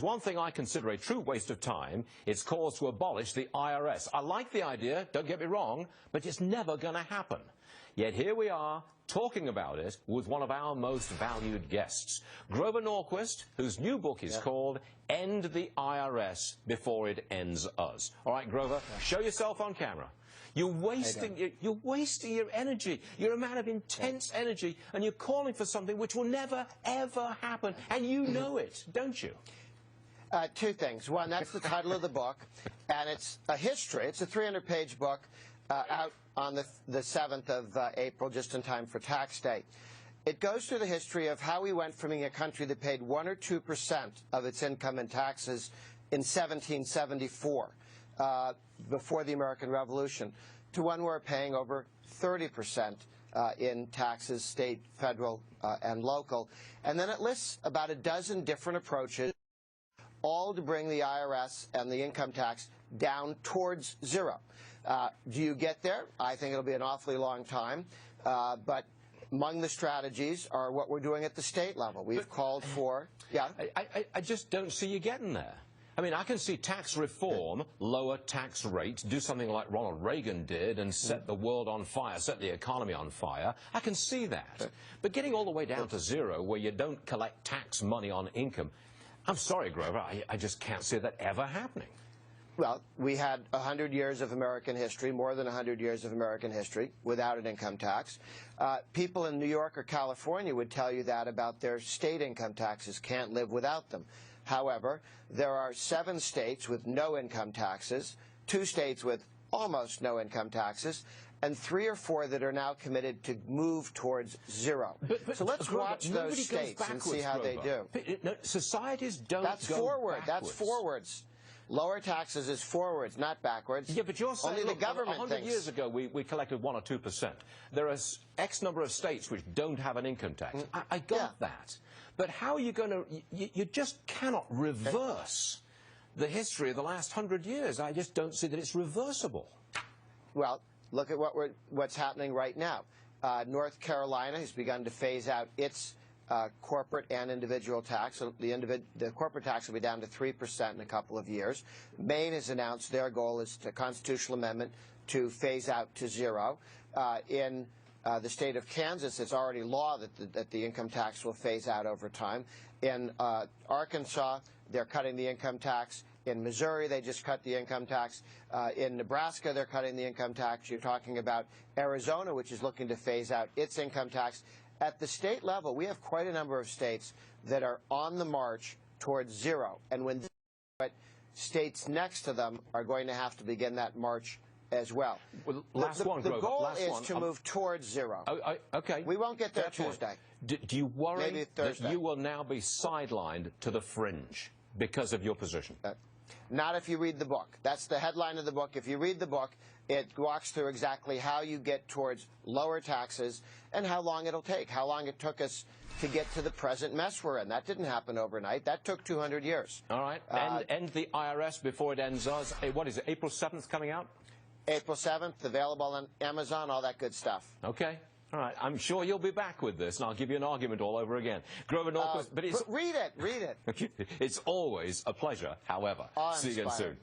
One thing I consider a true waste of time is calls to abolish the IRS. I like the idea, don't get me wrong, but it's never going to happen. Yet here we are, talking about it with one of our most valued guests, Grover Norquist, whose new book is called End the IRS Before It Ends Us. All right, Grover, show yourself on camera. You're wasting your energy. You're a man of intense energy, and you're calling for something which will never, ever happen. And you know it, don't you? Two things. One, that's the title of the book, and it's a history. It's a 300-page book out on the 7th of April, just in time for tax day. It goes through the history of how we went from being a country that paid 1 or 2% of its income in taxes in 1774, before the American Revolution, to one where we're paying over 30% in taxes, state, federal, and local. And then it lists about a dozen different approaches, all to bring the IRS and the income tax down towards zero. Do you get there? I think it'll be an awfully long time. But among the strategies are what we're doing at the state level. We've called for... Yeah? I just don't see you getting there. I mean, I can see tax reform, lower tax rates, do something like Ronald Reagan did and set the world on fire, set the economy on fire. I can see that. But getting all the way down to zero, where you don't collect tax money on income, I'm sorry, Grover, I just can't see that ever happening. Well, we had 100 years of American history, more than 100 years of American history, without an income tax. People in New York or California would tell you that about their state income taxes, can't live without them. However, there are 7 states with no income taxes, 2 states with almost no income taxes, and 3 or 4 that are now committed to move towards zero. So let's Grover, watch those states and see how they do. No, societies don't That's go forward. backwards. That's forwards. Lower taxes is forwards, not backwards. Yeah, but you're saying, only look, the government 100 years ago we collected 1 or 2%. There are X number of states which don't have an income tax. I got that. But how are you going to... You just cannot reverse the history of the last 100 years. I just don't see that it's reversible. Well, look at what's happening right now. North Carolina has begun to phase out its corporate and individual tax. So the corporate tax will be down to 3% in a couple of years. Maine has announced their goal is a constitutional amendment to phase out to zero. In the state of Kansas, it's already law that the income tax will phase out over time. In Arkansas, they're cutting the income tax. In Missouri, they just cut the income tax. In Nebraska, they're cutting the income tax. You're talking about Arizona, which is looking to phase out its income tax. At the state level, we have quite a number of states that are on the march towards zero. And when states next to them are going to have to begin that march as well. The goal is to move towards zero. Okay. We won't get there Tuesday. Do you worry that you will now be sidelined to the fringe because of your position? Not if you read the book. That's the headline of the book. If you read the book, it walks through exactly how you get towards lower taxes and how long it'll take, how long it took us to get to the present mess we're in. That didn't happen overnight. That took 200 years. All right. End the IRS before it ends us. What is it, April 7th coming out? April 7th, available on Amazon, all that good stuff. Okay. All right. I'm sure you'll be back with this, and I'll give you an argument all over again. Grover Norquist, but it's... Read it. It's always a pleasure, however. See you again soon.